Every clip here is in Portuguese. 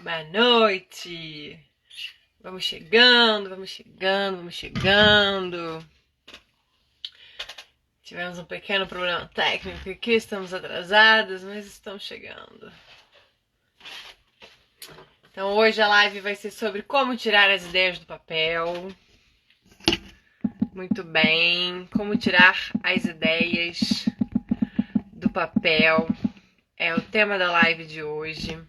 Boa noite! Vamos chegando, vamos chegando, vamos chegando. Tivemos um pequeno problema técnico aqui, estamos atrasados, mas estamos chegando. Então hoje a live vai ser sobre como tirar as ideias do papel. Muito bem, como tirar as ideias do papel é o tema da live de hoje,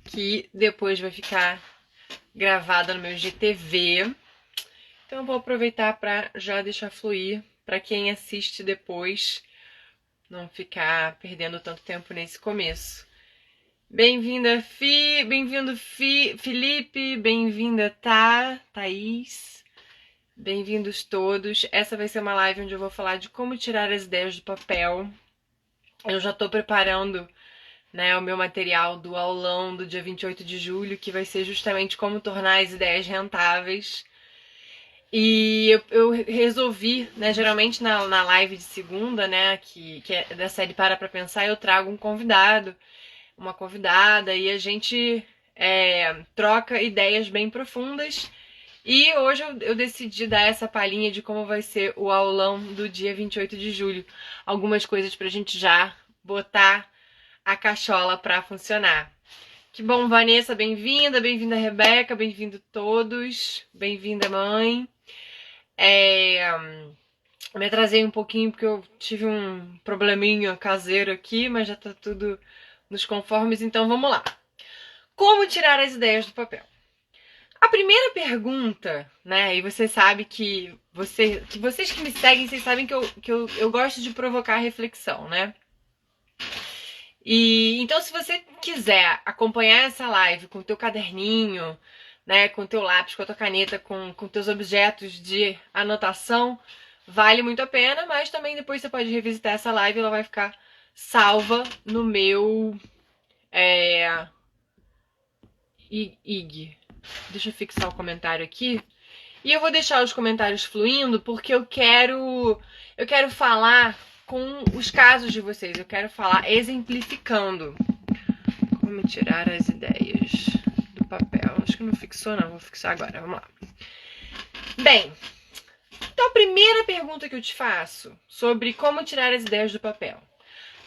que depois vai ficar gravada no meu GTV. Então eu vou aproveitar para já deixar fluir para quem assiste depois não ficar perdendo tanto tempo nesse começo. Bem-vinda, bem-vindo, Felipe, bem-vinda, Thaís, bem-vindos todos. Essa vai ser uma live onde eu vou falar de como tirar as ideias do papel. Eu já estou preparando, o meu material do aulão do dia 28 de julho, que vai ser justamente como tornar as ideias rentáveis. E eu resolvi, geralmente na live de segunda, que é da série Para Pra Pensar, eu trago um convidado, uma convidada, e a gente troca ideias bem profundas. E hoje eu decidi dar essa palhinha de como vai ser o aulão do dia 28 de julho. Algumas coisas pra gente já botar a cachola pra funcionar. Que bom, Vanessa, bem-vinda, bem-vinda, Rebeca, bem-vindo todos, bem-vinda, mãe. Me atrasei um pouquinho porque eu tive um probleminha caseiro aqui, mas já tá tudo nos conformes, então vamos lá. Como tirar as ideias do papel? A primeira pergunta, e você sabe que vocês que me seguem, vocês sabem que eu gosto de provocar reflexão, E então, se você quiser acompanhar essa live com o teu caderninho, com o teu lápis, com a tua caneta, com teus objetos de anotação, vale muito a pena, mas também depois você pode revisitar essa live, ela vai ficar salva no meu IG. Deixa eu fixar o comentário aqui. E eu vou deixar os comentários fluindo porque eu quero falar com os casos de vocês. Eu quero falar exemplificando como tirar as ideias do papel. Acho que não fixou não, vou fixar agora. Vamos lá. Bem, então a primeira pergunta que eu te faço sobre como tirar as ideias do papel.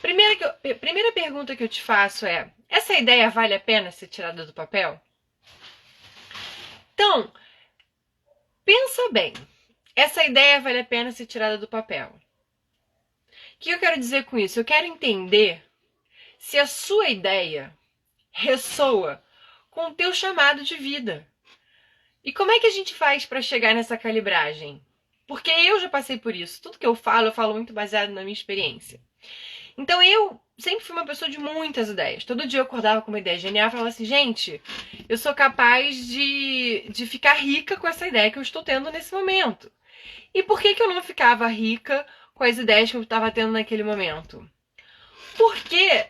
Primeira pergunta que eu te faço é: essa ideia vale a pena ser tirada do papel? Então, pensa bem, essa ideia vale a pena ser tirada do papel. O que eu quero dizer com isso? Eu quero entender se a sua ideia ressoa com o teu chamado de vida. E como é que a gente faz para chegar nessa calibragem? Porque eu já passei por isso. Tudo que eu falo muito baseado na minha experiência. Então eu sempre fui uma pessoa de muitas ideias. Todo dia eu acordava com uma ideia genial e falava assim: gente, eu sou capaz de ficar rica com essa ideia que eu estou tendo nesse momento. E por que eu não ficava rica com as ideias que eu estava tendo naquele momento? Porque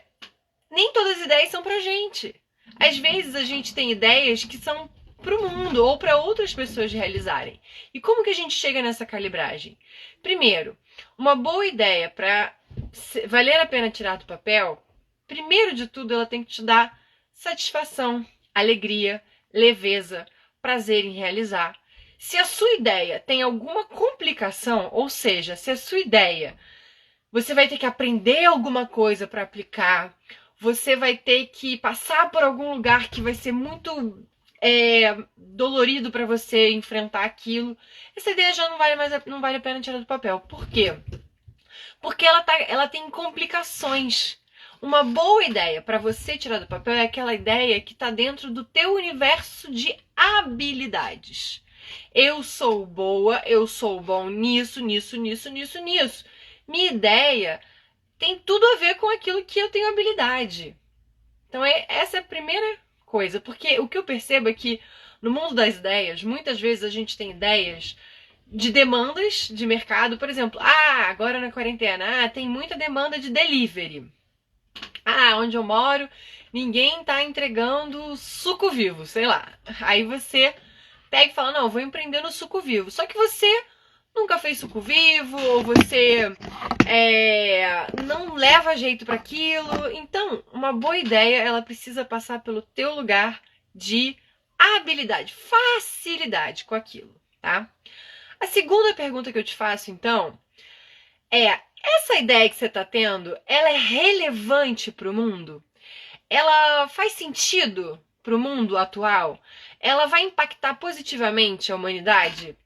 nem todas as ideias são pra gente. Às vezes a gente tem ideias que são pro mundo ou para outras pessoas realizarem. E como que a gente chega nessa calibragem? Primeiro, uma boa ideia para valer a pena tirar do papel, primeiro de tudo, ela tem que te dar satisfação, alegria, leveza, prazer em realizar. Se a sua ideia tem alguma complicação, ou seja, se a sua ideia você vai ter que aprender alguma coisa para aplicar, você vai ter que passar por algum lugar que vai ser muito dolorido para você enfrentar aquilo, essa ideia já não vale a pena tirar do papel. Por quê? Porque ela tem complicações. Uma boa ideia para você tirar do papel é aquela ideia que está dentro do teu universo de habilidades. Eu sou boa, eu sou bom nisso, nisso, nisso, nisso, nisso. Minha ideia tem tudo a ver com aquilo que eu tenho habilidade. Então essa é a primeira coisa, porque o que eu percebo é que no mundo das ideias, muitas vezes a gente tem ideias de demandas de mercado. Por exemplo, agora na quarentena, tem muita demanda de delivery. Onde eu moro, ninguém tá entregando suco vivo, sei lá. Aí você pega e fala: não, eu vou empreender no suco vivo. Só que você nunca fez suco vivo, ou você não leva jeito para aquilo. Então, uma boa ideia, ela precisa passar pelo teu lugar de habilidade, facilidade com aquilo, tá? A segunda pergunta que eu te faço, então, essa ideia que você está tendo, ela é relevante para o mundo? Ela faz sentido para o mundo atual? Ela vai impactar positivamente a humanidade?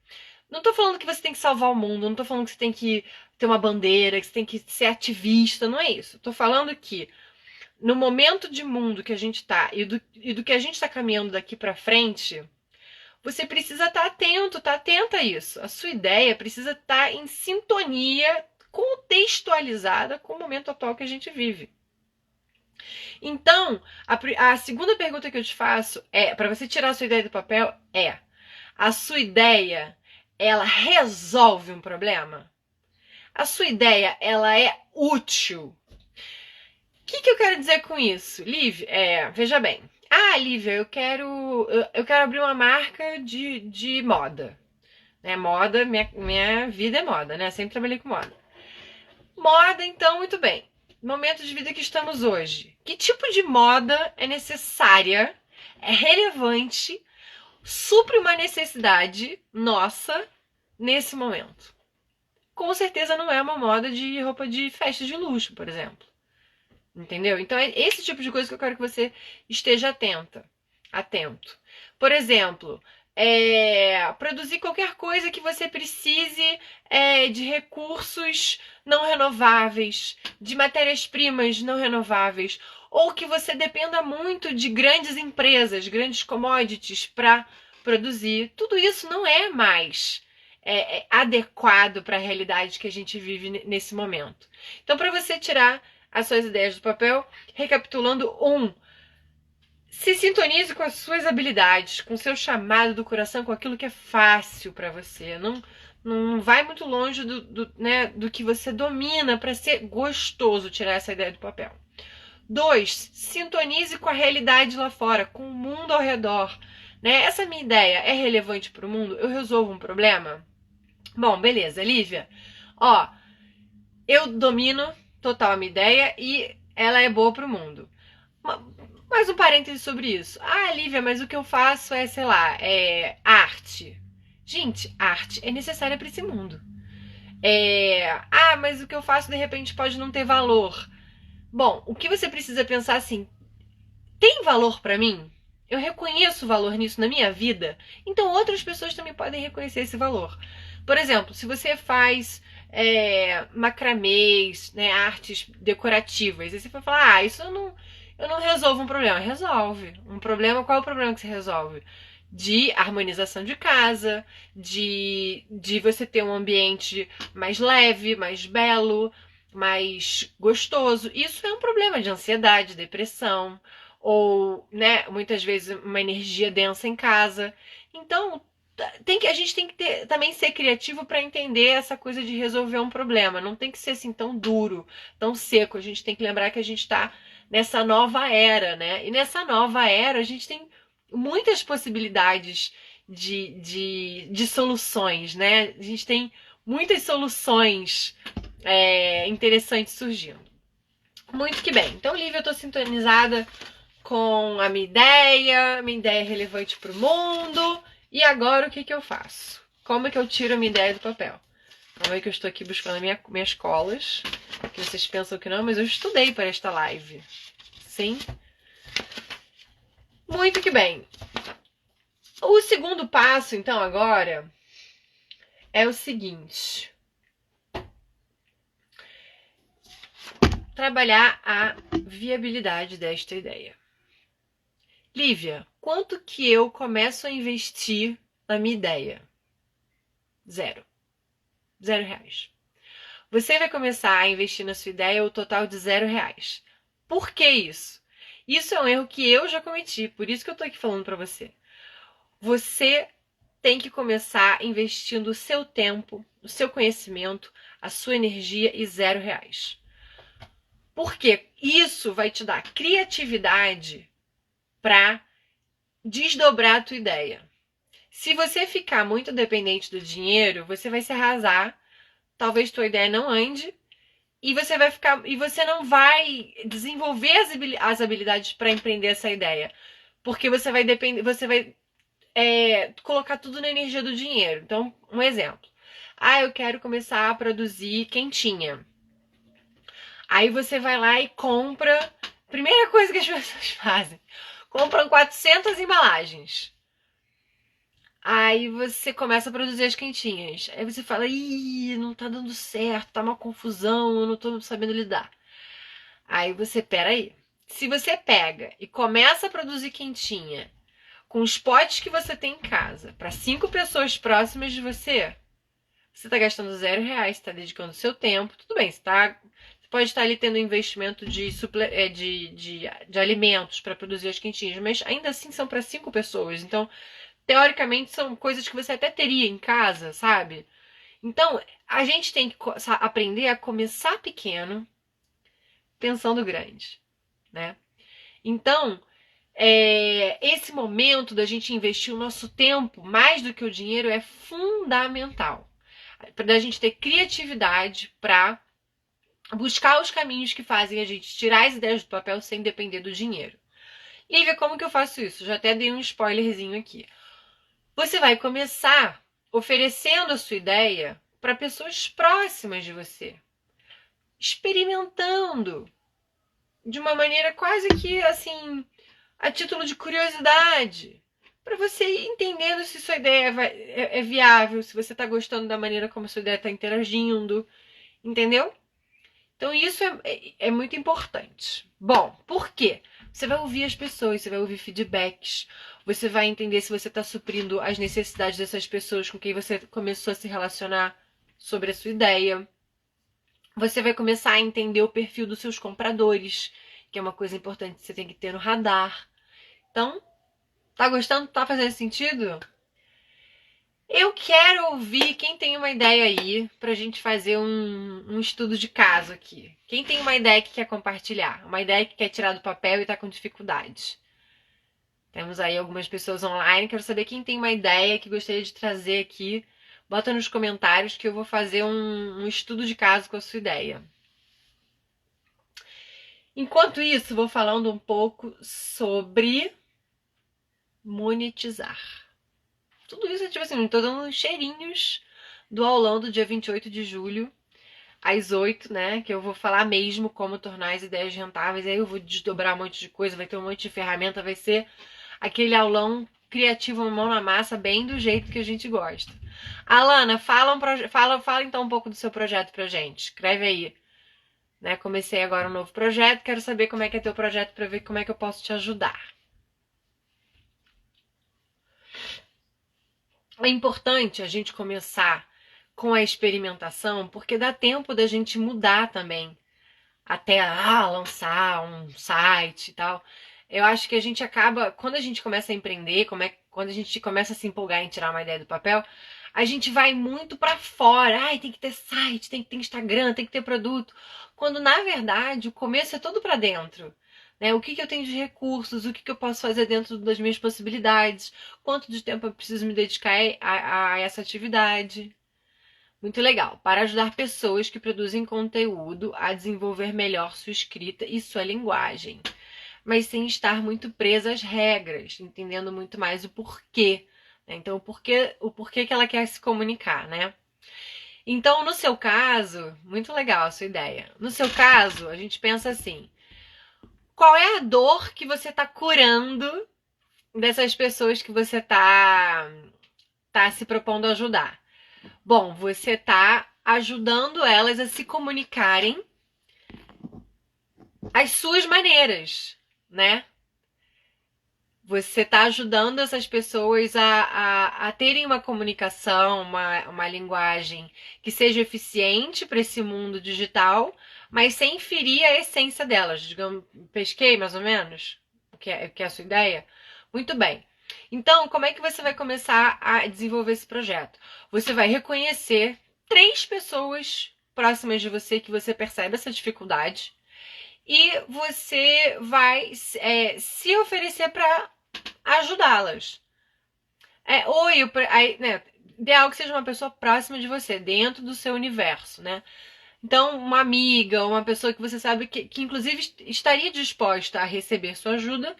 Não tô falando que você tem que salvar o mundo, não tô falando que você tem que ter uma bandeira, que você tem que ser ativista, não é isso. Tô falando que no momento de mundo que a gente tá e do que a gente tá caminhando daqui para frente, você precisa estar atento, tá atenta a isso. A sua ideia precisa estar em sintonia, contextualizada com o momento atual que a gente vive. Então, a segunda pergunta que eu te faço para você tirar a sua ideia do papel, a sua ideia, ela resolve um problema? A sua ideia, ela é útil? O que eu quero dizer com isso? Lívia, veja bem. Lívia, eu quero abrir uma marca de moda. Moda, minha vida é moda, né? Sempre trabalhei com moda. Moda, então, muito bem. Momento de vida que estamos hoje. Que tipo de moda é necessária, é relevante, supre uma necessidade nossa nesse momento? Com certeza não é uma moda de roupa de festa de luxo, por exemplo. Entendeu? Então é esse tipo de coisa que eu quero que você esteja atento. Por exemplo, produzir qualquer coisa que você precise de recursos não renováveis, de matérias-primas não renováveis, ou que você dependa muito de grandes empresas, grandes commodities para produzir. Tudo isso não é mais adequado para a realidade que a gente vive nesse momento. Então, para você tirar as suas ideias do papel, recapitulando: se sintonize com as suas habilidades, com o seu chamado do coração, com aquilo que é fácil para você. Não vai muito longe do que você domina para ser gostoso tirar essa ideia do papel. 2, sintonize com a realidade lá fora, com o mundo ao redor. Essa minha ideia é relevante para o mundo? Eu resolvo um problema? Bom, beleza, Lívia. Eu domino total a minha ideia e ela é boa para o mundo. Mais um parêntese sobre isso. Lívia, mas o que eu faço sei lá, arte. Gente, arte é necessária para esse mundo. Mas o que eu faço de repente pode não ter valor. Bom, o que você precisa pensar assim, tem valor para mim? Eu reconheço valor nisso na minha vida? Então outras pessoas também podem reconhecer esse valor. Por exemplo, se você faz macramês, artes decorativas, e você vai falar, isso eu não resolvo um problema. Resolve. Um problema, qual é o problema que você resolve? De harmonização de casa, de você ter um ambiente mais leve, mais belo, mais gostoso. Isso é um problema de ansiedade, depressão, ou, muitas vezes uma energia densa em casa. Então, a gente tem que também ser criativo para entender essa coisa de resolver um problema. Não tem que ser assim tão duro, tão seco. A gente tem que lembrar que a gente está nessa nova era, E nessa nova era a gente tem muitas possibilidades de soluções, A gente tem muitas soluções interessantes surgindo. Muito que bem. Então, Lívia, eu estou sintonizada com a minha ideia é relevante para o mundo. E agora o que eu faço? Como é que eu tiro a minha ideia do papel? Como é que eu estou aqui buscando minhas colas? Que vocês pensam que não, mas eu estudei para esta live. Sim? Muito que bem. O segundo passo, então, agora é o seguinte: trabalhar a viabilidade desta ideia. Lívia, quanto que eu começo a investir na minha ideia? 0. 0 reais. Você vai começar a investir na sua ideia o total de 0 reais. Por que isso? Isso é um erro que eu já cometi, por isso que eu tô aqui falando para você. Você tem que começar investindo o seu tempo, o seu conhecimento, a sua energia e 0 reais. Porque isso vai te dar criatividade para desdobrar a tua ideia. Se você ficar muito dependente do dinheiro, você vai se arrasar, talvez tua ideia não ande e você vai ficar, e você não vai desenvolver as habilidades para empreender essa ideia, porque você vai depender, você vai colocar tudo na energia do dinheiro. Então, um exemplo. Ah, eu quero começar a produzir quentinha. Aí você vai lá e compra. Primeira coisa que as pessoas fazem: compram 400 embalagens. Aí você começa a produzir as quentinhas. Aí você fala: ih, não tá dando certo, tá uma confusão, eu não tô sabendo lidar. Aí você, peraí. Se você pega e começa a produzir quentinha com os potes que você tem em casa para 5 pessoas próximas de você, você está gastando R$ 0, está dedicando seu tempo. Tudo bem, você pode estar ali tendo um investimento de alimentos para produzir as quentinhas, mas ainda assim são para 5 pessoas. Então, teoricamente, são coisas que você até teria em casa, sabe? Então, a gente tem que aprender a começar pequeno, pensando grande, né? Então, esse momento da gente investir o nosso tempo mais do que o dinheiro é fundamental. Para a gente ter criatividade para buscar os caminhos que fazem a gente tirar as ideias do papel sem depender do dinheiro. Lívia, como que eu faço isso? Já até dei um spoilerzinho aqui. Você vai começar oferecendo a sua ideia para pessoas próximas de você, experimentando de uma maneira quase que assim, a título de curiosidade, para você ir entendendo se sua ideia é viável, se você está gostando da maneira como a sua ideia está interagindo, entendeu? Então isso é muito importante. Bom, por quê? Você vai ouvir as pessoas, você vai ouvir feedbacks, você vai entender se você está suprindo as necessidades dessas pessoas com quem você começou a se relacionar sobre a sua ideia. Você vai começar a entender o perfil dos seus compradores, que é uma coisa importante que você tem que ter no radar. Então, tá gostando? Tá fazendo sentido? Eu quero ouvir quem tem uma ideia aí pra gente fazer um estudo de caso aqui. Quem tem uma ideia que quer compartilhar? Uma ideia que quer tirar do papel e tá com dificuldade. Temos aí algumas pessoas online. Quero saber quem tem uma ideia que gostaria de trazer aqui. Bota nos comentários que eu vou fazer um estudo de caso com a sua ideia. Enquanto isso, vou falando um pouco sobre monetizar. Tudo isso, tipo assim, tô dando cheirinhos do aulão do dia 28 de julho, às 8, né? Que eu vou falar mesmo como tornar as ideias rentáveis. Aí eu vou desdobrar um monte de coisa, vai ter um monte de ferramenta, vai ser aquele aulão criativo, mão na massa, bem do jeito que a gente gosta. Alana, fala então um pouco do seu projeto pra gente. Escreve aí. Né? Comecei agora um novo projeto, quero saber como é que é teu projeto para ver como é que eu posso te ajudar. É importante a gente começar com a experimentação, porque dá tempo da gente mudar também, até lançar um site e tal. Eu acho que a gente acaba, quando a gente começa a empreender, quando a gente começa a se empolgar em tirar uma ideia do papel, a gente vai muito para fora. Ai, tem que ter site, tem que ter Instagram, tem que ter produto. Quando na verdade o começo é todo para dentro. Né? O que eu tenho de recursos, o que eu posso fazer dentro das minhas possibilidades, quanto de tempo eu preciso me dedicar a essa atividade. Muito legal. Para ajudar pessoas que produzem conteúdo a desenvolver melhor sua escrita e sua linguagem, mas sem estar muito presa às regras, entendendo muito mais o porquê. Né? Então, o porquê que ela quer se comunicar, né? Então, no seu caso, muito legal a sua ideia. No seu caso, a gente pensa assim: qual é a dor que você está curando dessas pessoas que você tá se propondo a ajudar? Bom, você está ajudando elas a se comunicarem às suas maneiras, né? Você está ajudando essas pessoas a terem uma comunicação, uma linguagem que seja eficiente para esse mundo digital, mas sem ferir a essência delas. Digamos, pesquei mais ou menos o que é a sua ideia? Muito bem. Então, como é que você vai começar a desenvolver esse projeto? Você vai reconhecer 3 pessoas próximas de você que você percebe essa dificuldade e você vai se oferecer para ajudá-las. Oi, né, ideal que seja uma pessoa próxima de você, dentro do seu universo, né? Então, uma amiga, uma pessoa que você sabe que inclusive estaria disposta a receber sua ajuda,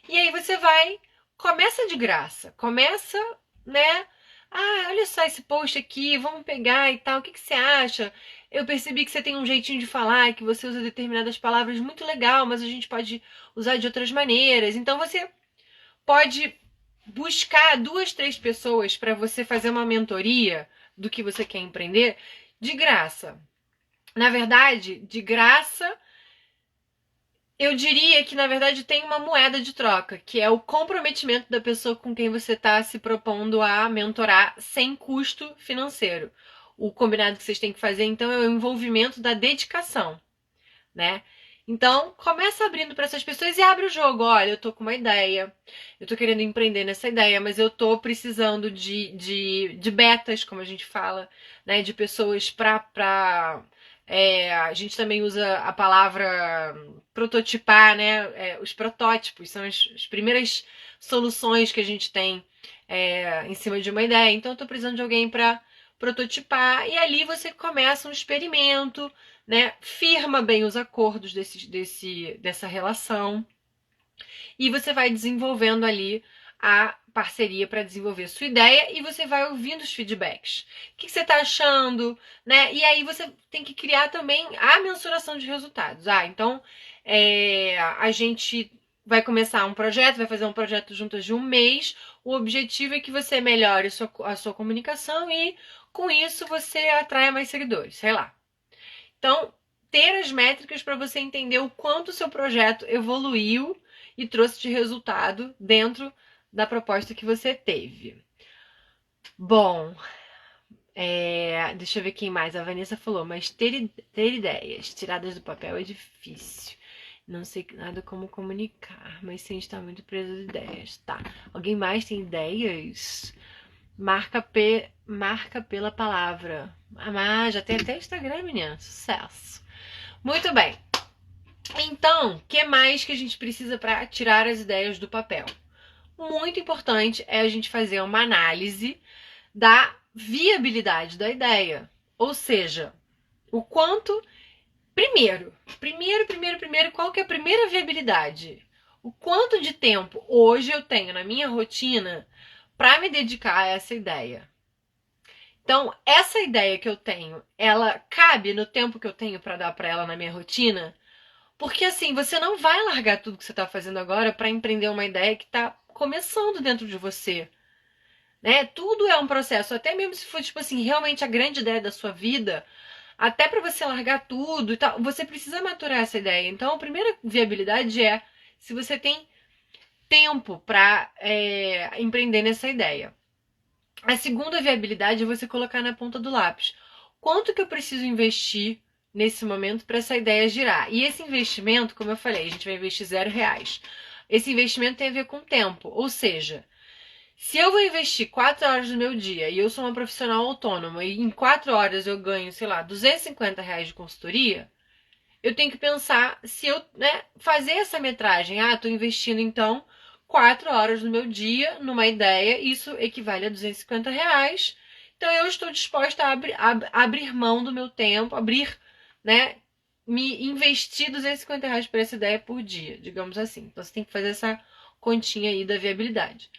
e aí você vai, começa de graça, começa, né? Ah, olha só esse post aqui, vamos pegar e tal, o que, que você acha? Eu percebi que você tem um jeitinho de falar, que você usa determinadas palavras muito legal, mas a gente pode usar de outras maneiras. Então você pode buscar duas, três pessoas para você fazer uma mentoria do que você quer empreender de graça. Na verdade, de graça, eu diria que na verdade tem uma moeda de troca, que é o comprometimento da pessoa com quem você está se propondo a mentorar sem custo financeiro. O combinado que vocês têm que fazer, então, é o envolvimento da dedicação, né? Então, começa abrindo para essas pessoas e abre o jogo. Olha, eu tô com uma ideia, eu tô querendo empreender nessa ideia, mas eu tô precisando de betas, como a gente fala, né? De pessoas a gente também usa a palavra prototipar, né? Os protótipos são as primeiras soluções que a gente tem em cima de uma ideia. Então, eu tô precisando de alguém para prototipar e ali você começa um experimento, né? Firma bem os acordos dessa relação e você vai desenvolvendo ali a parceria para desenvolver sua ideia e você vai ouvindo os feedbacks. O que você está achando, né? E aí você tem que criar também a mensuração de resultados. Então a gente vai começar um projeto, vai fazer um projeto juntas de um mês. O objetivo é que você melhore a sua comunicação e com isso você atrai mais seguidores, sei lá. Então, ter as métricas para você entender o quanto o seu projeto evoluiu e trouxe de resultado dentro da proposta que você teve. Bom, deixa eu ver quem mais. A Vanessa falou, mas ter ideias tiradas do papel é difícil. Não sei nada como comunicar, mas sem estar muito preso às ideias. Tá. Alguém mais tem ideias? Marca pela palavra. Ah, já tem até Instagram, menina. Sucesso. Muito bem. Então, o que mais que a gente precisa para tirar as ideias do papel? Muito importante é a gente fazer uma análise da viabilidade da ideia. Ou seja, o quanto. Primeiro, qual que é a primeira viabilidade? O quanto de tempo hoje eu tenho na minha rotina para me dedicar a essa ideia? Então, essa ideia que eu tenho, ela cabe no tempo que eu tenho para dar para ela na minha rotina? Porque assim, você não vai largar tudo que você está fazendo agora para empreender uma ideia que está começando dentro de você, né? Tudo é um processo, até mesmo se for tipo assim, realmente a grande ideia da sua vida, até para você largar tudo e tal, você precisa maturar essa ideia. Então, a primeira viabilidade é se você tem tempo para empreender nessa ideia. A segunda viabilidade é você colocar na ponta do lápis. Quanto que eu preciso investir nesse momento para essa ideia girar? E esse investimento, como eu falei, a gente vai investir R$ 0. Esse investimento tem a ver com tempo. Ou seja, se eu vou investir 4 horas do meu dia e eu sou uma profissional autônoma e em 4 horas eu ganho, sei lá, R$ 250 de consultoria, eu tenho que pensar se eu fazer essa metragem. Estou investindo então 4 horas do meu dia numa ideia, isso equivale a R$ 250. Então eu estou disposta a abrir mão do meu tempo, me investir R$ 250 por essa ideia por dia, digamos assim. Então você tem que fazer essa continha aí da viabilidade.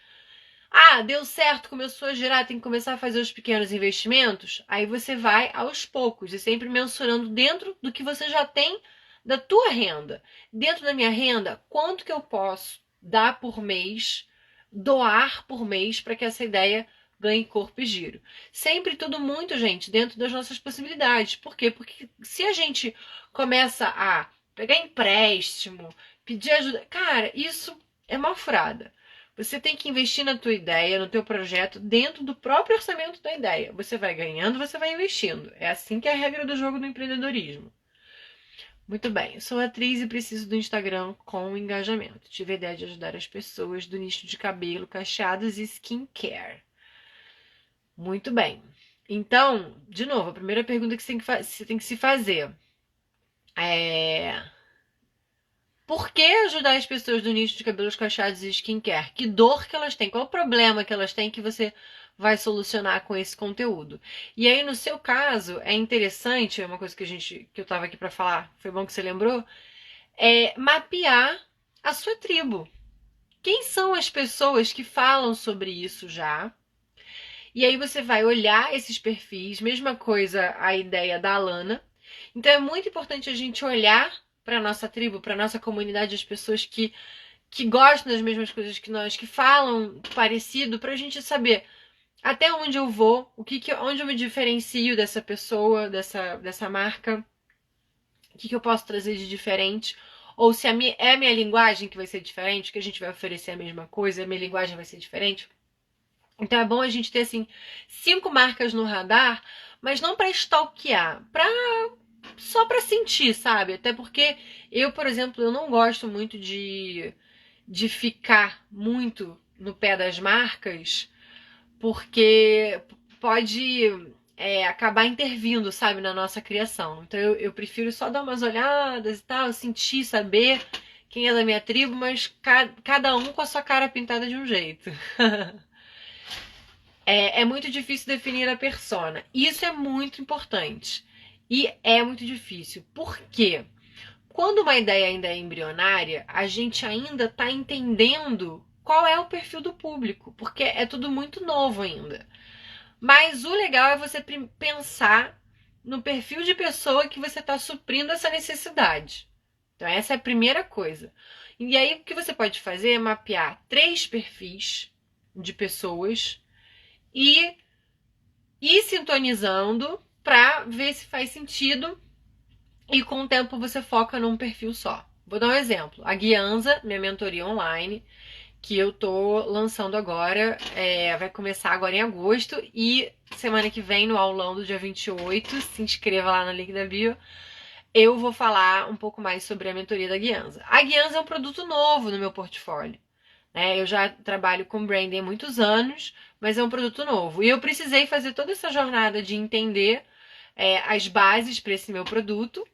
Deu certo, começou a girar, tem que começar a fazer os pequenos investimentos. Aí você vai aos poucos e sempre mensurando dentro do que você já tem da tua renda. Dentro da minha renda, quanto que eu posso dar por mês, doar por mês para que essa ideia ganhe corpo e giro. Sempre tudo muito, gente, dentro das nossas possibilidades. Por quê? Porque se a gente começa a pegar empréstimo, pedir ajuda, cara, isso é mal furada. Você tem que investir na tua ideia, no teu projeto, dentro do próprio orçamento da ideia. Você vai ganhando, você vai investindo. É assim que é a regra do jogo do empreendedorismo. Muito bem, sou atriz e preciso do Instagram com engajamento. Tive a ideia de ajudar as pessoas do nicho de cabelo, cacheados e skincare. Muito bem. Então, de novo, a primeira pergunta que você tem que se fazer é: por que ajudar as pessoas do nicho de cabelos cacheados e skincare? Que dor que elas têm? Qual o problema que elas têm que você vai solucionar com esse conteúdo. E aí, no seu caso, é interessante, é uma coisa que eu estava aqui para falar, foi bom que você lembrou, é mapear a sua tribo. Quem são as pessoas que falam sobre isso já? E aí você vai olhar esses perfis, mesma coisa a ideia da Alana. Então é muito importante a gente olhar para nossa tribo, para nossa comunidade, as pessoas que gostam das mesmas coisas que nós, que falam parecido, para a gente saber até onde eu vou, onde eu me diferencio dessa pessoa, dessa marca, o que eu posso trazer de diferente. Ou se é a minha linguagem que vai ser diferente, que a gente vai oferecer a mesma coisa, a minha linguagem vai ser diferente. Então é bom a gente ter assim 5 marcas no radar, mas não para stalkear, só para sentir, sabe? Até porque eu, por exemplo, eu não gosto muito de ficar muito no pé das marcas, porque pode acabar intervindo, sabe, na nossa criação. Então eu prefiro só dar umas olhadas e tal, sentir, saber quem é da minha tribo, mas cada um com a sua cara pintada de um jeito. É muito difícil definir a persona. Isso é muito importante. E é muito difícil. Por quê? Quando uma ideia ainda é embrionária, a gente ainda está entendendo qual é o perfil do público, porque é tudo muito novo ainda. Mas o legal é você pensar no perfil de pessoa que você está suprindo essa necessidade. Então, essa é a primeira coisa. E aí, o que você pode fazer é mapear 3 perfis de pessoas e ir sintonizando para ver se faz sentido e com o tempo você foca num perfil só. Vou dar um exemplo. A Guianza, minha mentoria online, que eu tô lançando agora, vai começar agora em agosto e semana que vem, no aulão do dia 28, se inscreva lá no link da bio, eu vou falar um pouco mais sobre a mentoria da Guianza. A Guianza é um produto novo no meu portfólio. Eu já trabalho com branding há muitos anos, mas é um produto novo. E eu precisei fazer toda essa jornada de entender as bases para esse meu produto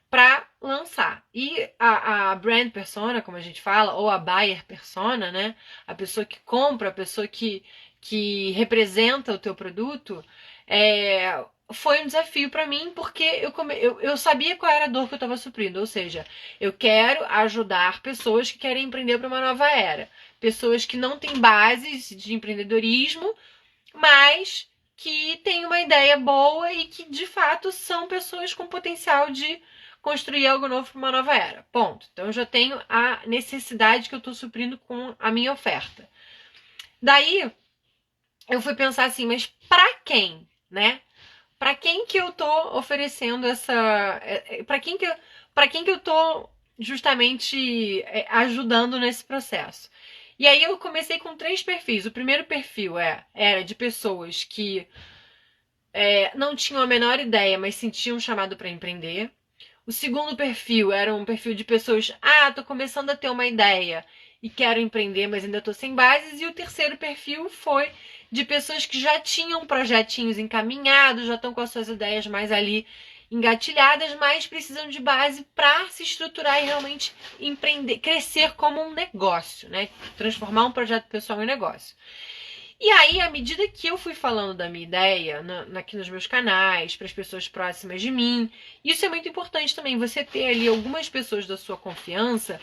para lançar. E a brand persona, como a gente fala, ou a buyer persona, né? A pessoa que compra, a pessoa que representa o teu produto, foi um desafio para mim, porque eu sabia qual era a dor que eu estava suprindo. Ou seja, eu quero ajudar pessoas que querem empreender para uma nova era. Pessoas que não têm bases de empreendedorismo, mas que têm uma ideia boa e que, de fato, são pessoas com potencial de construir algo novo para uma nova era. Ponto. Então, eu já tenho a necessidade que eu estou suprindo com a minha oferta. Daí, eu fui pensar assim, mas para quem, né? Para quem que eu tô oferecendo essa... Para quem que eu tô justamente ajudando nesse processo? E aí eu comecei com 3 perfis. O primeiro perfil era de pessoas que não tinham a menor ideia, mas sentiam um chamado para empreender. O segundo perfil era um perfil de pessoas, tô começando a ter uma ideia e quero empreender, mas ainda tô sem bases. E o terceiro perfil foi de pessoas que já tinham projetinhos encaminhados, já estão com as suas ideias mais ali engatilhadas, mas precisam de base para se estruturar e realmente empreender, crescer como um negócio, né? Transformar um projeto pessoal em negócio. E aí, à medida que eu fui falando da minha ideia, aqui nos meus canais, para as pessoas próximas de mim, isso é muito importante também, você ter ali algumas pessoas da sua confiança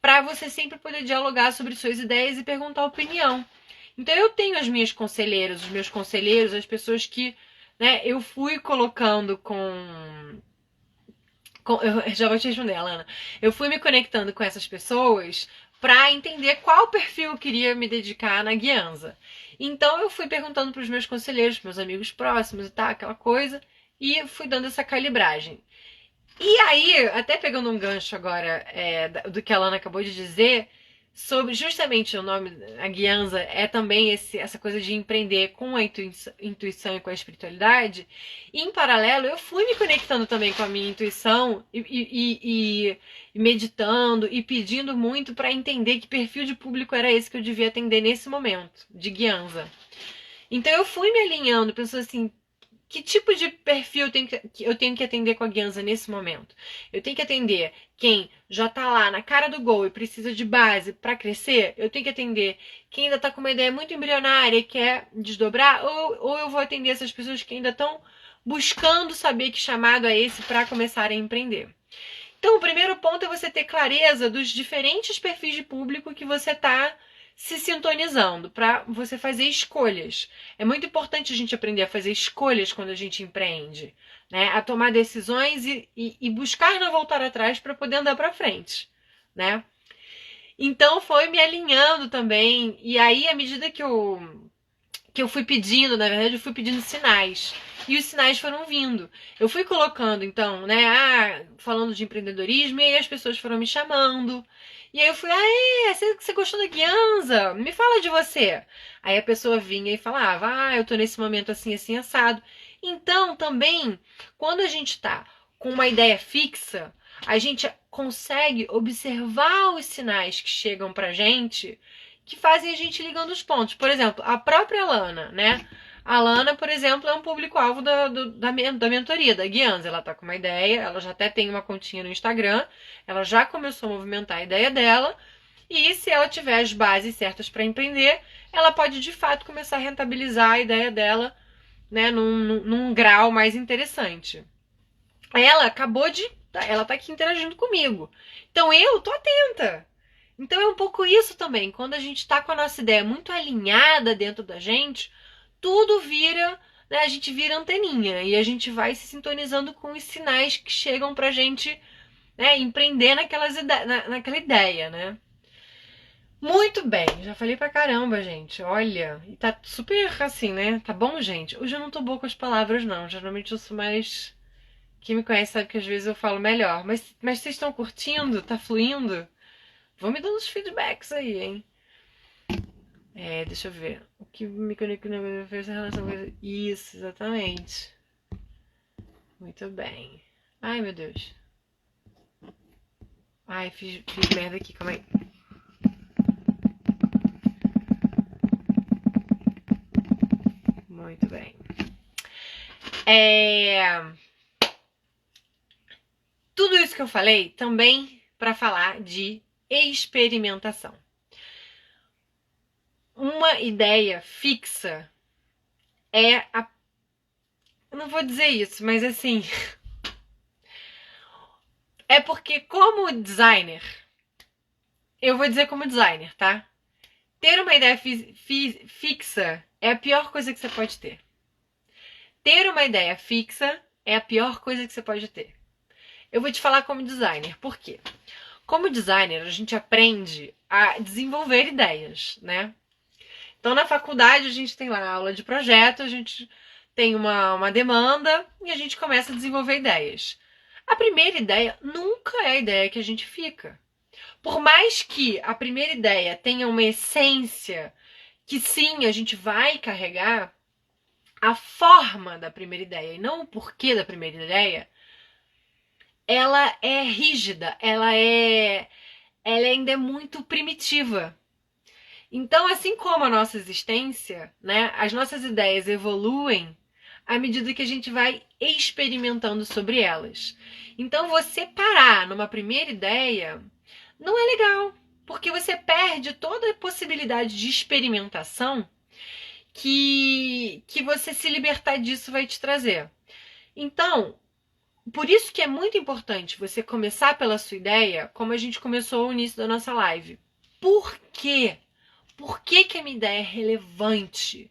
para você sempre poder dialogar sobre suas ideias e perguntar opinião. Então eu tenho as minhas conselheiras, os meus conselheiros, as pessoas que eu fui colocando eu já vou te responder, Alana. Eu fui me conectando com essas pessoas para entender qual perfil eu queria me dedicar na Guianza. Então eu fui perguntando para os meus conselheiros, meus amigos próximos e tal, aquela coisa, e fui dando essa calibragem. E aí, até pegando um gancho agora do que a Alana acabou de dizer, sobre justamente o nome, a Guianza, é também essa coisa de empreender com a intuição e com a espiritualidade. E, em paralelo, eu fui me conectando também com a minha intuição e meditando e pedindo muito para entender que perfil de público era esse que eu devia atender nesse momento, de Guianza. Então eu fui me alinhando, pensando assim, que tipo de perfil eu tenho que atender com a Guianza nesse momento? Eu tenho que atender quem já está lá na cara do gol e precisa de base para crescer? Eu tenho que atender quem ainda está com uma ideia muito embrionária e quer desdobrar? Ou eu vou atender essas pessoas que ainda estão buscando saber que chamado é esse para começarem a empreender? Então, o primeiro ponto é você ter clareza dos diferentes perfis de público que você está se sintonizando para você fazer escolhas. É muito importante a gente aprender a fazer escolhas quando a gente empreende, né? A tomar decisões e buscar não voltar atrás para poder andar para frente, né? Então foi me alinhando também, e aí à medida que eu fui pedindo, na verdade eu fui pedindo sinais. E os sinais foram vindo. Eu fui colocando, então, né, falando de empreendedorismo, e aí as pessoas foram me chamando. E aí eu fui, você gostou da Guianza? Me fala de você. Aí a pessoa vinha e falava, eu tô nesse momento assim, assim, assado. Então, também, quando a gente tá com uma ideia fixa, a gente consegue observar os sinais que chegam pra gente, que fazem a gente ligando os pontos. Por exemplo, a própria Lana, né? A Lana, por exemplo, é um público-alvo da mentoria, da Guianza. Ela tá com uma ideia, ela já até tem uma continha no Instagram, ela já começou a movimentar a ideia dela, e se ela tiver as bases certas para empreender, ela pode de fato começar a rentabilizar a ideia dela, né, num grau mais interessante. Ela acabou de. Ela tá aqui interagindo comigo. Então eu tô atenta. Então é um pouco isso também. Quando a gente tá com a nossa ideia muito alinhada dentro da gente, tudo vira, né, a gente vira anteninha e a gente vai se sintonizando com os sinais que chegam pra gente, né, empreender naquela ideia, né? Muito bem, já falei pra caramba, gente. Olha, e tá super assim, né? Tá bom, gente? Hoje eu não tô boa com as palavras, não. Geralmente eu sou mais. Quem me conhece sabe que às vezes eu falo melhor. Mas vocês estão curtindo? Tá fluindo? Vão me dando os feedbacks aí, hein? Deixa eu ver. O que me conecta na fez relação com isso, exatamente. Muito bem. Ai, meu Deus. Ai, fiz merda aqui, calma aí. Muito bem. Tudo isso que eu falei também para falar de experimentação. Uma ideia fixa é a. Eu não vou dizer isso, mas assim. É porque, como designer, eu vou dizer como designer, tá? Ter uma ideia fixa é a pior coisa que você pode ter. Ter uma ideia fixa é a pior coisa que você pode ter. Eu vou te falar como designer. Por quê? Como designer, a gente aprende a desenvolver ideias, né? Então, na faculdade, a gente tem lá a aula de projeto, a gente tem uma demanda e a gente começa a desenvolver ideias. A primeira ideia nunca é a ideia que a gente fica. Por mais que a primeira ideia tenha uma essência que sim, a gente vai carregar, a forma da primeira ideia e não o porquê da primeira ideia, ela é rígida, ela ainda é muito primitiva. Então, assim como a nossa existência, né, as nossas ideias evoluem à medida que a gente vai experimentando sobre elas. Então, você parar numa primeira ideia não é legal, porque você perde toda a possibilidade de experimentação que você se libertar disso vai te trazer. Então, por isso que é muito importante você começar pela sua ideia, como a gente começou no início da nossa live. Por quê? Por que a minha ideia é relevante?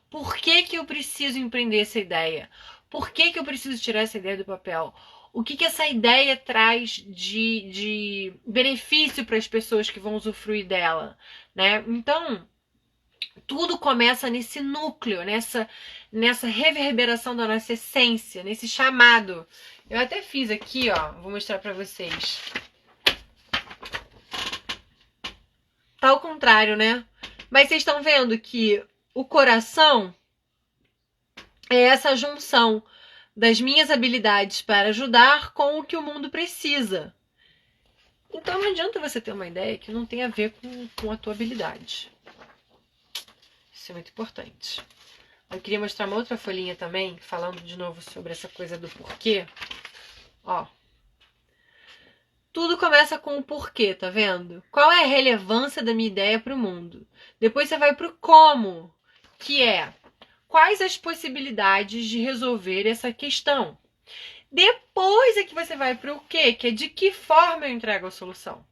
Por que eu preciso empreender essa ideia? Por que eu preciso tirar essa ideia do papel? O que essa ideia traz de benefício para as pessoas que vão usufruir dela, né? Então, tudo começa nesse núcleo, nessa reverberação da nossa essência, nesse chamado. Eu até fiz aqui, ó, vou mostrar para vocês. Tá ao contrário, né? Mas vocês estão vendo que o coração é essa junção das minhas habilidades para ajudar com o que o mundo precisa. Então não adianta você ter uma ideia que não tem a ver com a tua habilidade. Isso é muito importante. Eu queria mostrar uma outra folhinha também, falando de novo sobre essa coisa do porquê. Ó. Tudo começa com o porquê, tá vendo? Qual é a relevância da minha ideia para o mundo? Depois você vai pro como, que é quais as possibilidades de resolver essa questão. Depois é que você vai para o quê, que é de que forma eu entrego a solução.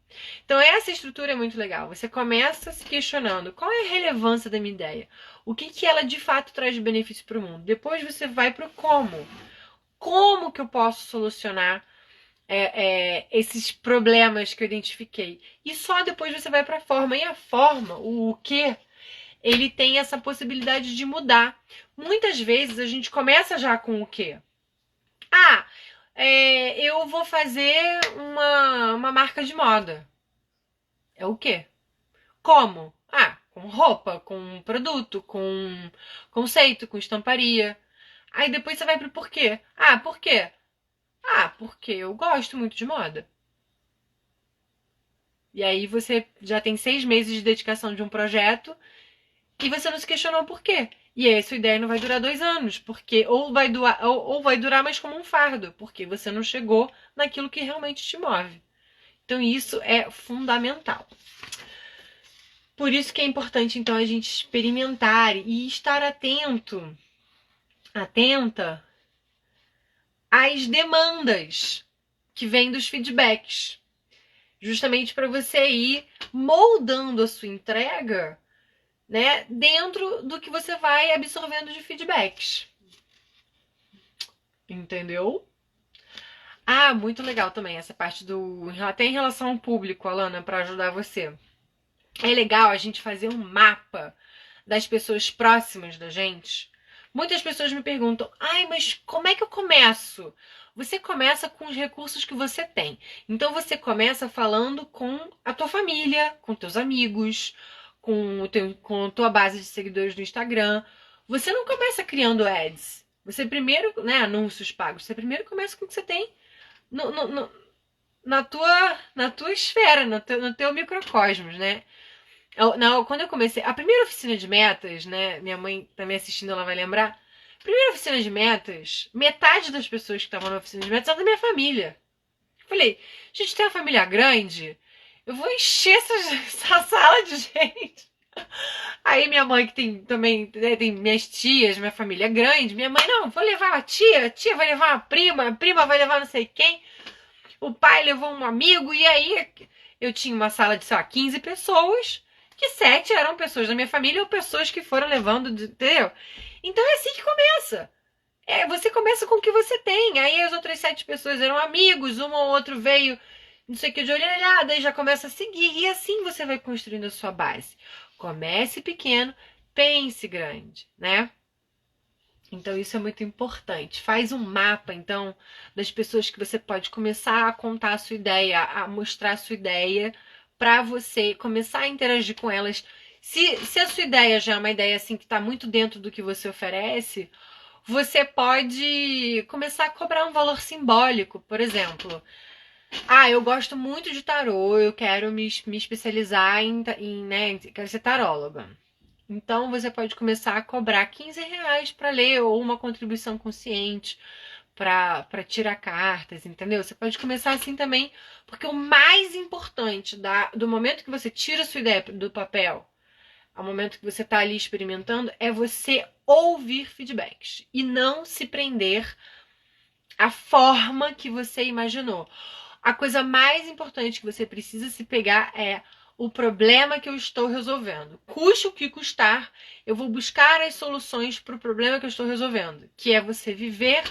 Então essa estrutura é muito legal. Você começa se questionando qual é a relevância da minha ideia, o que ela de fato traz de benefício para o mundo. Depois você vai para o como. Como que eu posso solucionar esses problemas que eu identifiquei? E só depois você vai para a forma. E a forma, o que, ele tem essa possibilidade de mudar. Muitas vezes a gente começa já com o que? Ah, eu vou fazer uma marca de moda. É o quê? Como? Ah, com roupa, com produto, com conceito, com estamparia. Aí depois você vai pro porquê. Ah, por quê? Ah, porque eu gosto muito de moda. E aí você já tem 6 meses de dedicação de um projeto e você não se questionou por quê. E aí a sua ideia não vai durar 2 anos, porque ou vai durar mais como um fardo, porque você não chegou naquilo que realmente te move. Então isso é fundamental. Por isso que é importante então a gente experimentar e estar atenta às demandas que vêm dos feedbacks, justamente para você ir moldando a sua entrega, né, dentro do que você vai absorvendo de feedbacks. Entendeu? Ah, muito legal também essa parte do até em relação ao público, Alana, para ajudar você. É legal a gente fazer um mapa das pessoas próximas da gente. Muitas pessoas me perguntam: ai, mas como é que eu começo? Você começa com os recursos que você tem. Então você começa falando com a tua família, com teus amigos, com a tua base de seguidores no Instagram. Você não começa criando ads. Você primeiro, né, anúncios pagos. Você primeiro começa com o que você tem no, no, no, na tua esfera, no teu microcosmos, né? Não, quando eu comecei, a primeira oficina de metas, né? Minha mãe tá me assistindo, ela vai lembrar. Primeira oficina de metas, metade das pessoas que estavam na oficina de metas eram da minha família. Falei, gente, tem uma família grande, eu vou encher essa sala de gente. Aí minha mãe, que tem também, né, tem minhas tias, minha família é grande, minha mãe, não, vou levar a tia vai levar a prima vai levar não sei quem, o pai levou um amigo, e aí eu tinha uma sala de, sei lá, 15 pessoas, que 7 eram pessoas da minha família ou pessoas que foram levando, entendeu? Então é assim que começa. Você começa com o que você tem. Aí as outras 7 pessoas eram amigos, um ou outro veio, não sei o que, de olhada, e já começa a seguir. E assim você vai construindo a sua base. Comece pequeno, pense grande, né? Então isso é muito importante. Faz um mapa, então, das pessoas que você pode começar a contar a sua ideia, a mostrar a sua ideia, para você começar a interagir com elas. Se a sua ideia já é uma ideia assim que está muito dentro do que você oferece, você pode começar a cobrar um valor simbólico. Por exemplo, eu gosto muito de tarô, eu quero me especializar né, quero ser taróloga. Então você pode começar a cobrar R$ 15 para ler, ou uma contribuição consciente para tirar cartas, entendeu? Você pode começar assim também, porque o mais importante do momento que você tira a sua ideia do papel ao momento que você está ali experimentando é você ouvir feedbacks e não se prender à forma que você imaginou. A coisa mais importante que você precisa se pegar é o problema que eu estou resolvendo. Custe o que custar, eu vou buscar as soluções para o problema que eu estou resolvendo, que é você viver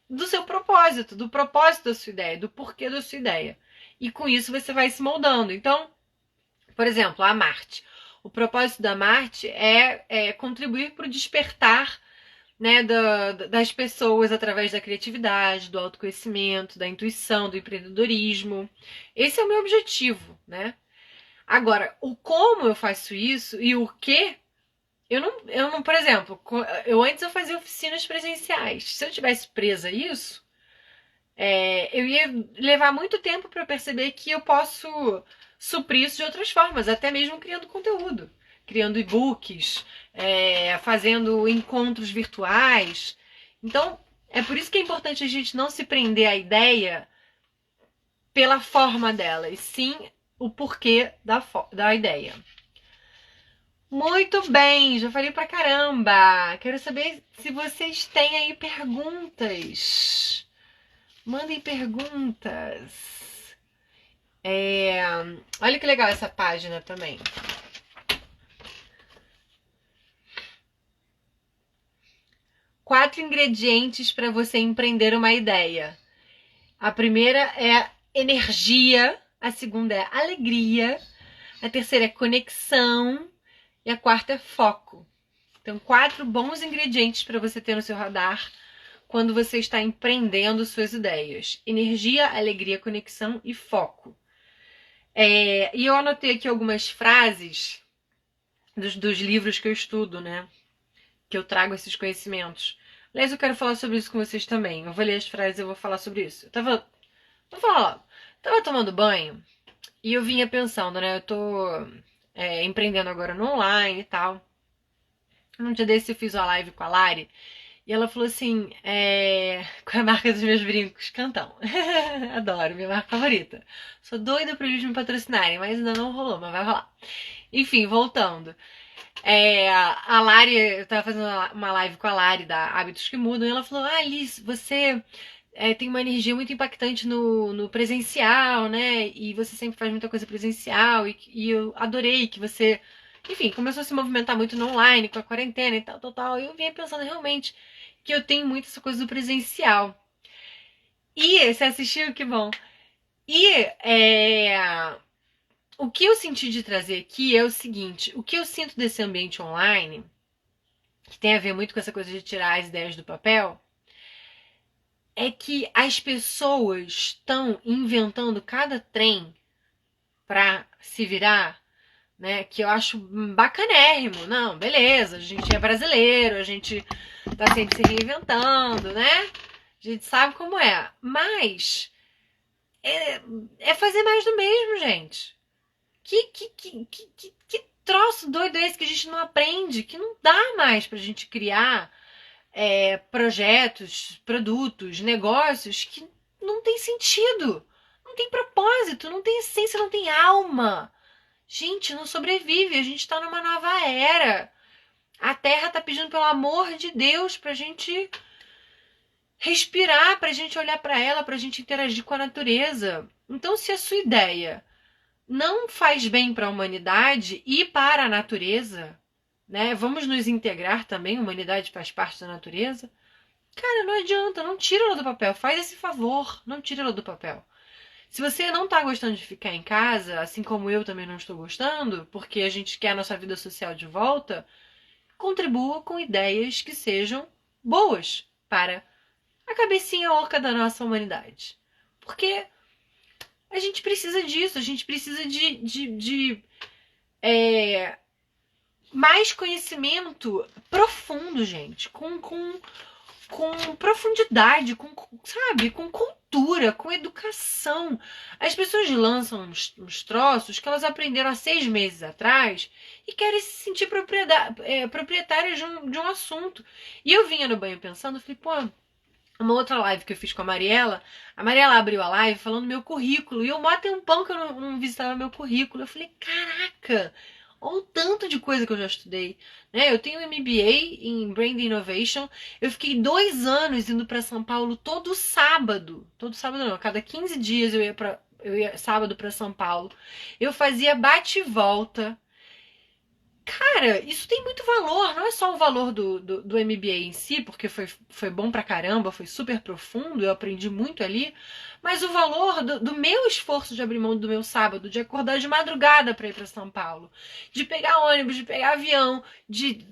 do seu propósito, do propósito da sua ideia, do porquê da sua ideia. E com isso você vai se moldando. Então, por exemplo, a Marte. O propósito da Marte é contribuir para o despertar, né, das pessoas através da criatividade, do autoconhecimento, da intuição, do empreendedorismo. Esse é o meu objetivo, né? Agora, o como eu faço isso e o que, eu não, por exemplo, antes eu fazia oficinas presenciais. Se eu tivesse presa a isso, eu ia levar muito tempo para perceber que eu posso suprir isso de outras formas, até mesmo criando conteúdo. criando e-books, fazendo encontros virtuais. Então, é por isso que é importante a gente não se prender à ideia pela forma dela, e sim o porquê da ideia. Muito bem, já falei pra caramba. Quero saber se vocês têm aí perguntas. Mandem perguntas. Olha que legal essa página também. Quatro ingredientes para você empreender uma ideia. A primeira é energia, a segunda é alegria, a terceira é conexão e a quarta é foco. Então, 4 bons ingredientes para você ter no seu radar quando você está empreendendo suas ideias. Energia, alegria, conexão e foco. E eu anotei aqui algumas frases dos livros que eu estudo, né? Que eu trago esses conhecimentos. Aliás, eu quero falar sobre isso com vocês também. Eu vou ler as frases e eu vou falar sobre isso. Vou falar logo. Tava tomando banho e eu vinha pensando, né? Eu tô empreendendo agora no online e tal. Um dia desse eu fiz uma live com a Lari e ela falou assim, qual é a marca dos meus brincos? Cantão. Adoro, minha marca favorita. Sou doida pra eles me patrocinarem, mas ainda não rolou, mas vai rolar. Enfim, voltando. A Lari, eu tava fazendo uma live com a Lari da Hábitos que Mudam e ela falou, Liz, você tem uma energia muito impactante no presencial, né? E você sempre faz muita coisa presencial e eu adorei que você, enfim, começou a se movimentar muito no online com a quarentena e tal. E eu vinha pensando realmente que eu tenho muito essa coisa do presencial. E você assistiu? Que bom. E o que eu senti de trazer aqui é o seguinte: o que eu sinto desse ambiente online, que tem a ver muito com essa coisa de tirar as ideias do papel, é que as pessoas estão inventando cada trem para se virar, né? Que eu acho bacanérrimo. Não, beleza, a gente é brasileiro, a gente tá sempre se reinventando, né? A gente sabe como é. Mas é fazer mais do mesmo, gente. Que troço doido é esse que a gente não aprende? Que não dá mais pra gente criar projetos, produtos, negócios que não tem sentido, não tem propósito, não tem essência, não tem alma. Gente, não sobrevive, a gente tá numa nova era. A Terra tá pedindo pelo amor de Deus pra gente respirar, pra gente olhar pra ela, pra gente interagir com a natureza. Então, se a sua ideia não faz bem para a humanidade e para a natureza, né? Vamos nos integrar também, a humanidade faz parte da natureza. Cara, não adianta, não tira ela do papel, faz esse favor, não tira ela do papel. Se você não tá gostando de ficar em casa, assim como eu também não estou gostando, porque a gente quer a nossa vida social de volta, contribua com ideias que sejam boas para a cabecinha oca da nossa humanidade. Porque a gente precisa disso, a gente precisa de mais conhecimento profundo, gente, com profundidade, sabe, com cultura, com educação. As pessoas lançam uns troços que elas aprenderam há 6 meses atrás e querem se sentir proprietárias de um assunto. E eu vinha no banho pensando, falei, pô, uma outra live que eu fiz com a Mariela abriu a live falando do meu currículo, e eu mó tempão que eu não visitava meu currículo. Eu falei, caraca, olha o tanto de coisa que eu já estudei, né? Eu tenho MBA em Brand Innovation, eu fiquei 2 anos indo para São Paulo todo sábado não, a cada 15 dias eu ia sábado para São Paulo, eu fazia bate e volta. Cara, isso tem muito valor, não é só o valor do MBA em si, porque foi bom pra caramba, foi super profundo, eu aprendi muito ali, mas o valor do meu esforço de abrir mão do meu sábado, de acordar de madrugada pra ir pra São Paulo, de pegar ônibus, de pegar avião,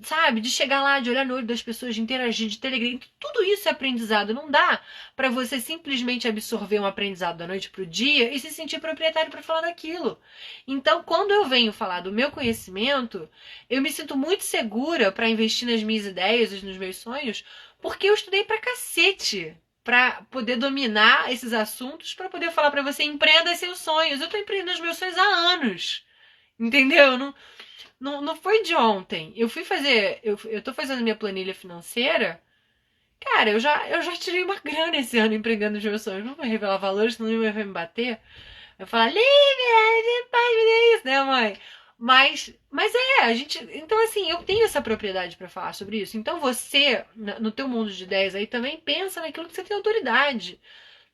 sabe, de chegar lá, de olhar no olho das pessoas, de interagir, de telegram, tudo isso é aprendizado. Não dá pra você simplesmente absorver um aprendizado da noite pro dia e se sentir proprietário pra falar daquilo. Então, quando eu venho falar do meu conhecimento, eu me sinto muito segura para investir nas minhas ideias e nos meus sonhos, porque eu estudei pra cacete para poder dominar esses assuntos, para poder falar para você, empreenda seus sonhos. Eu tô empreendendo os meus sonhos há anos, entendeu? Não, Não foi de ontem. Eu fui fazer. Eu tô fazendo minha planilha financeira. Cara, eu já tirei uma grana esse ano empreendendo os meus sonhos. Não vou revelar valores, senão minha mãe vai me bater. Eu falo, Lívia, pode fazer isso, né, mãe? Mas a gente. Então, assim, eu tenho essa propriedade para falar sobre isso. Então, você, no teu mundo de ideias aí, também pensa naquilo que você tem autoridade.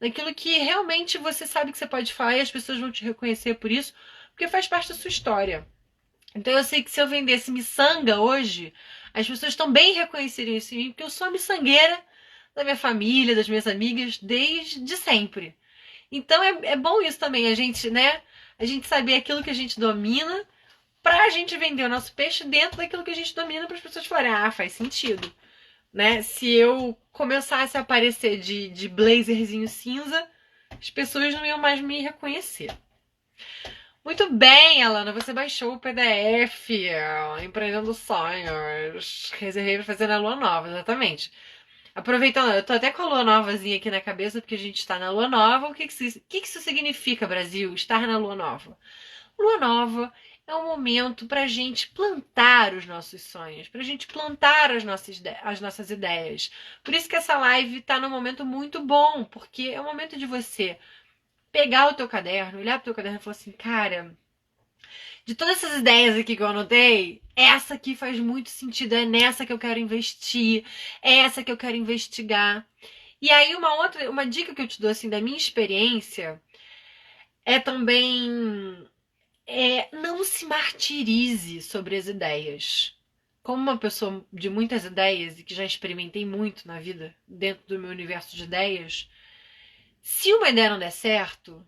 Naquilo que realmente você sabe que você pode falar e as pessoas vão te reconhecer por isso, porque faz parte da sua história. Então, eu sei que se eu vendesse miçanga hoje, as pessoas também reconheceriam isso em mim, porque eu sou a miçangueira da minha família, das minhas amigas, desde sempre. Então é bom isso também, a gente, né? A gente saber aquilo que a gente domina pra gente vender o nosso peixe dentro daquilo que a gente domina para as pessoas falarem, ah, faz sentido, né? Se eu começasse a aparecer de blazerzinho cinza, as pessoas não iam mais me reconhecer. Muito bem, Alana, você baixou o PDF, Empreendendo Sonhos. Reservei pra fazer na lua nova, exatamente. Aproveitando, eu tô até com a lua novazinha aqui na cabeça, porque a gente está na lua nova. O que isso significa, Brasil, estar na lua nova? Lua nova é um momento para a gente plantar os nossos sonhos, para a gente plantar as nossas ideias. Por isso que essa live está num momento muito bom, porque é o momento de você pegar o teu caderno, olhar pro teu caderno e falar assim, cara, de todas essas ideias aqui que eu anotei, essa aqui faz muito sentido, é nessa que eu quero investir, é essa que eu quero investigar. E aí uma dica que eu te dou assim da minha experiência é também não se martirize sobre as ideias. Como uma pessoa de muitas ideias e que já experimentei muito na vida, dentro do meu universo de ideias, se uma ideia não der certo,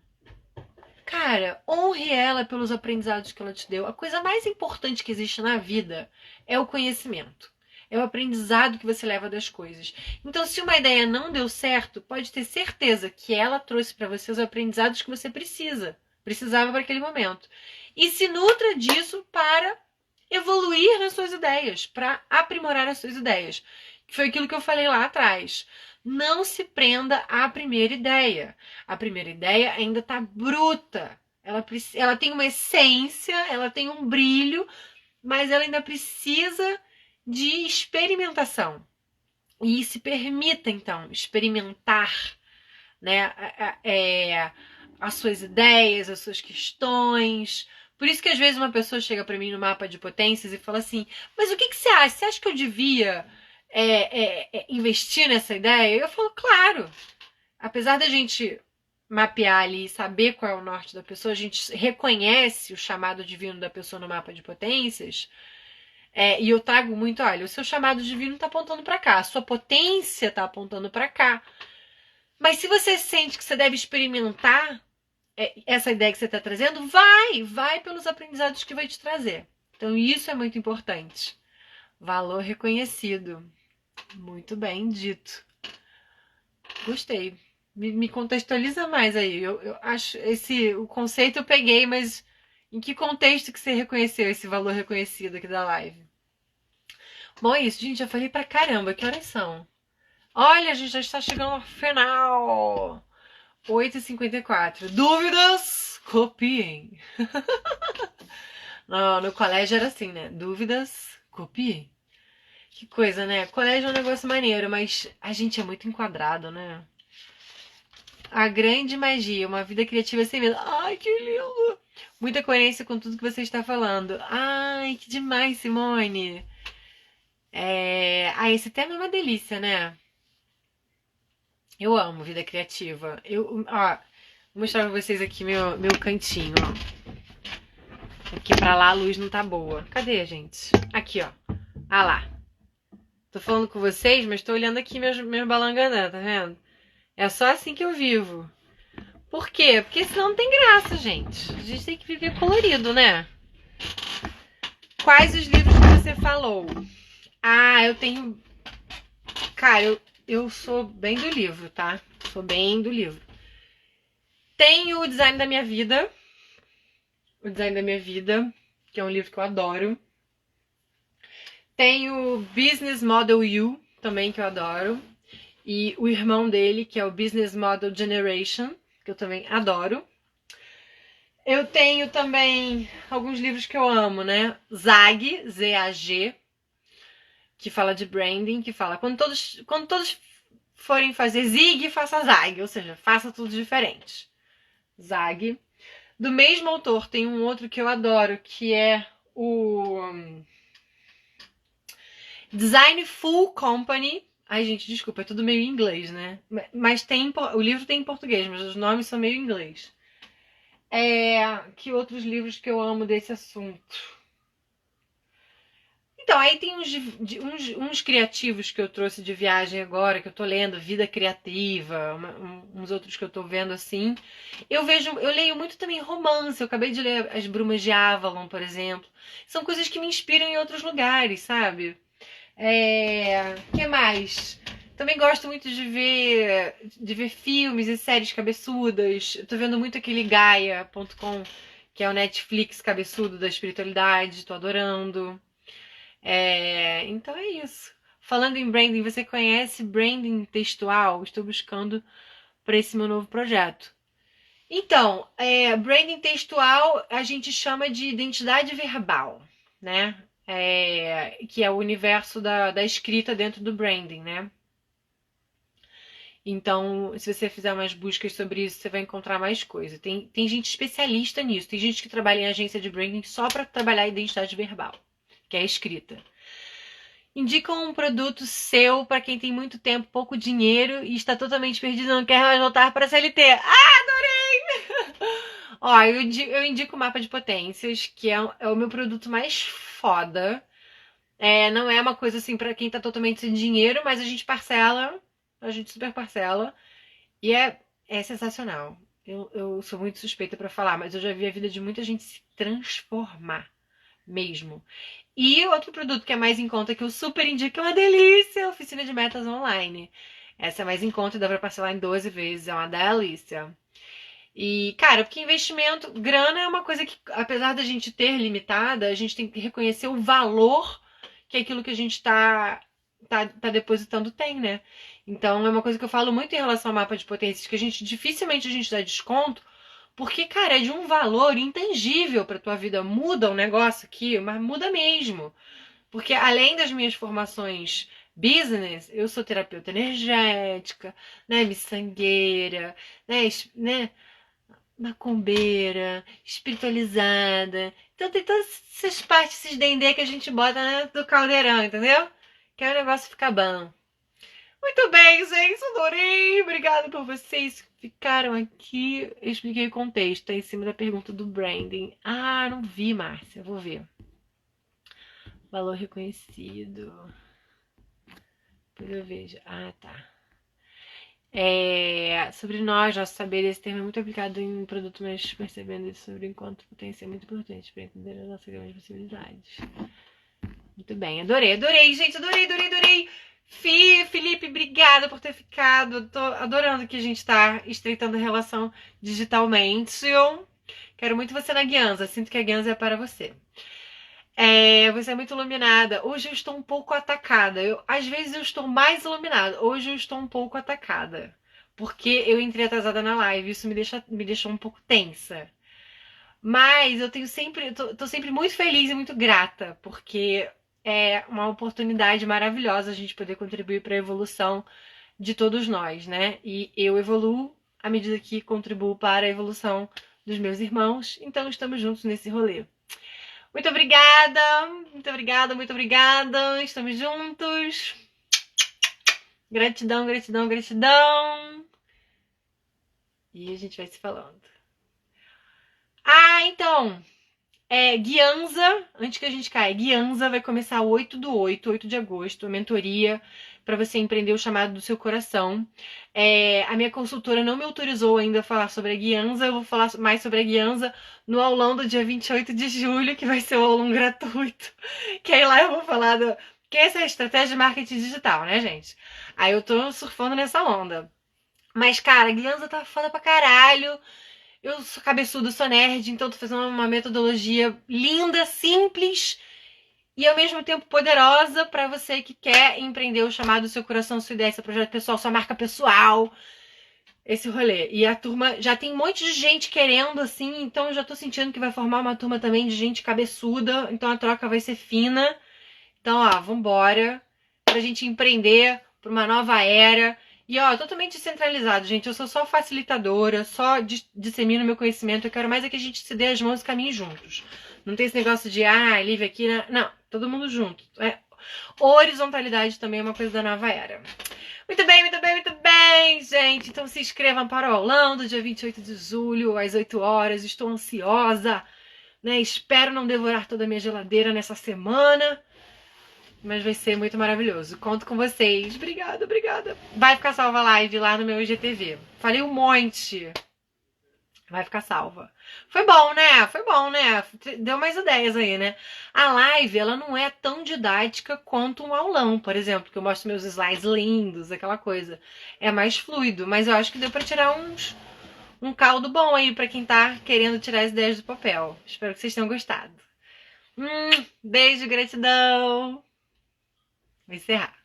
cara, honre ela pelos aprendizados que ela te deu. A coisa mais importante que existe na vida é o conhecimento. É o aprendizado que você leva das coisas. Então, se uma ideia não deu certo, pode ter certeza que ela trouxe para você os aprendizados que você precisava para aquele momento. E se nutra disso para evoluir nas suas ideias, para aprimorar as suas ideias. Que foi aquilo que eu falei lá atrás. Não se prenda à primeira ideia. A primeira ideia ainda está bruta. Ela tem uma essência, ela tem um brilho, mas ela ainda precisa de experimentação. E se permita, então, experimentar, né, as suas ideias, as suas questões. Por isso que às vezes uma pessoa chega para mim no mapa de potências e fala assim, mas o que você acha? Você acha que eu devia investir nessa ideia? Eu falo, claro. Apesar da gente mapear ali e saber qual é o norte da pessoa, a gente reconhece o chamado divino da pessoa no mapa de potências. E eu trago muito, olha, o seu chamado divino está apontando para cá, a sua potência está apontando para cá. Mas se você sente que você deve experimentar essa ideia que você está trazendo, vai pelos aprendizados que vai te trazer. Então isso é muito importante. Valor reconhecido. Muito bem dito. Gostei. Me contextualiza mais aí. Eu acho o conceito eu peguei, mas em que contexto que você reconheceu esse valor reconhecido aqui da live? Bom, é isso, gente. Já falei pra caramba. Que horas são? Olha, a gente já está chegando ao final. 8h54. Dúvidas? Copiem. No colégio era assim, né? Dúvidas? Copiem. Que coisa, né? Colégio é um negócio maneiro, mas a gente é muito enquadrado, né? A grande magia, uma vida criativa sem medo. Ai, que lindo! Muita coerência com tudo que você está falando. Ai, que demais, Simone! Esse tema é uma delícia, né? Eu amo vida criativa. Vou mostrar pra vocês aqui meu cantinho, ó. Aqui pra lá a luz não tá boa. Cadê, gente? Aqui, ó. Ah lá. Tô falando com vocês, mas tô olhando aqui meus balangandã, tá vendo? É só assim que eu vivo. Por quê? Porque senão não tem graça, gente. A gente tem que viver colorido, né? Quais os livros que você falou? Eu tenho... Cara, eu sou bem do livro, tá? Sou bem do livro. Tenho o Design da Minha Vida. O Design da Minha Vida, que é um livro que eu adoro. Tenho Business Model You, também, que eu adoro. E o irmão dele, que é o Business Model Generation, que eu também adoro. Eu tenho também alguns livros que eu amo, né? Zag, Z-A-G, que fala de branding, que fala quando todos forem fazer zig, faça zag, ou seja, faça tudo diferente. Zag. Do mesmo autor tem um outro que eu adoro, que é o Design Full Company. Ai, gente, desculpa, é tudo meio em inglês, né? Mas o livro tem em português, mas os nomes são meio em inglês. Que outros livros que eu amo desse assunto? Então, aí tem uns criativos que eu trouxe de viagem agora, que eu tô lendo, Vida Criativa, uns outros que eu tô vendo assim. Eu leio muito também romance, eu acabei de ler As Brumas de Avalon, por exemplo. São coisas que me inspiram em outros lugares, sabe? Que mais? Também gosto muito de ver filmes e séries cabeçudas. Eu tô vendo muito aquele Gaia.com, que é o Netflix cabeçudo da espiritualidade, tô adorando. Então é isso. Falando em branding, você conhece branding textual? Estou buscando para esse meu novo projeto. Então, branding textual a gente chama de identidade verbal, né? Que é o universo da escrita dentro do branding, né? Então, se você fizer umas buscas sobre isso, você vai encontrar mais coisa. Tem gente especialista nisso. Tem gente que trabalha em agência de branding só para trabalhar a identidade verbal, que é a escrita. Indica um produto seu para quem tem muito tempo, pouco dinheiro e está totalmente perdido e não quer mais voltar para a CLT. Ah, adorei! Ó, eu indico o mapa de potências, que é o meu produto mais foda. Não é uma coisa assim para quem tá totalmente sem dinheiro, mas a gente super parcela. E é sensacional. Eu sou muito suspeita para falar, mas eu já vi a vida de muita gente se transformar mesmo. E outro produto que é mais em conta, que eu super indico, é uma delícia, Oficina de Metas Online. Essa é mais em conta e dá pra parcelar em 12 vezes, é uma delícia. E, cara, porque investimento, grana é uma coisa que, apesar da gente ter limitada, a gente tem que reconhecer o valor que aquilo que a gente tá depositando tem, né? Então é uma coisa que eu falo muito em relação ao mapa de potências, que dificilmente a gente dá desconto, porque, cara, é de um valor intangível pra tua vida. Muda o negócio aqui, mas muda mesmo. Porque além das minhas formações business, eu sou terapeuta energética, né, miçangueira, né, macumbeira, espiritualizada. Então tem todas essas partes, esses dendê que a gente bota, né, do caldeirão, entendeu? Que é o negócio ficar bom. Muito bem, gente, adorei. Obrigada por vocês que ficaram aqui. Eu expliquei o contexto, tá em cima da pergunta do branding. Ah, não vi, Márcia, vou ver. Valor reconhecido. Depois eu vejo. Ah, tá. Sobre nós, nosso saber, esse termo é muito aplicado em produto, mas percebendo isso sobre o encontro potência é muito importante para entender a nossa gama de possibilidades. Muito bem, adorei, gente, adorei. Felipe, obrigada por ter ficado. Tô adorando que a gente tá estreitando a relação digitalmente. Eu quero muito você na Guianza. Sinto que a Guianza é para você. Você é muito iluminada. Hoje eu estou um pouco atacada. Às vezes eu estou mais iluminada. Hoje eu estou um pouco atacada. Porque eu entrei atrasada na live. Isso me deixou um pouco tensa. Mas eu tô sempre muito feliz e muito grata. Porque é uma oportunidade maravilhosa a gente poder contribuir para a evolução de todos nós, né? E eu evoluo à medida que contribuo para a evolução dos meus irmãos. Então estamos juntos nesse rolê. Muito obrigada, muito obrigada, muito obrigada. Estamos juntos. Gratidão, gratidão, gratidão. E a gente vai se falando. Então, Guianza, antes que a gente caia, Guianza vai começar 8 de agosto, a mentoria para você empreender o chamado do seu coração. A minha consultora não me autorizou ainda a falar sobre a Guianza, eu vou falar mais sobre a Guianza no aulão do dia 28 de julho, que vai ser o aulão gratuito. Que aí lá eu vou falar que essa é a estratégia de marketing digital, né, gente? Aí eu tô surfando nessa onda. Mas, cara, a Guianza tá foda pra caralho. Eu sou cabeçuda, sou nerd, então tô fazendo uma metodologia linda, simples e ao mesmo tempo poderosa para você que quer empreender o chamado do seu coração, sua ideia, seu projeto pessoal, sua marca pessoal. esse rolê. E a turma já tem um monte de gente querendo, assim, então eu já tô sentindo que vai formar uma turma também de gente cabeçuda, então a troca vai ser fina. Então, ó, vambora pra gente empreender pra uma nova era. E, ó, totalmente descentralizado, gente. Eu sou só facilitadora, só dissemino meu conhecimento. Eu quero mais é que a gente se dê as mãos e caminhe juntos. Não tem esse negócio de, Lívia aqui, né? Não, todo mundo junto. Horizontalidade também é uma coisa da nova era. Muito bem, muito bem, muito bem, gente. Então se inscrevam para o aulão do dia 28 de julho, às 8 horas. Estou ansiosa, né? Espero não devorar toda a minha geladeira nessa semana. Mas vai ser muito maravilhoso. Conto com vocês. Obrigada, obrigada. Vai ficar salva a live lá no meu IGTV. Falei um monte. Vai ficar salva. Foi bom, né? Foi bom, né? Deu mais ideias aí, né? A live, ela não é tão didática quanto um aulão, por exemplo, que eu mostro meus slides lindos, aquela coisa. É mais fluido, mas eu acho que deu pra tirar um caldo bom aí pra quem tá querendo tirar as ideias do papel. Espero que vocês tenham gostado. Beijo, gratidão. Vou encerrar.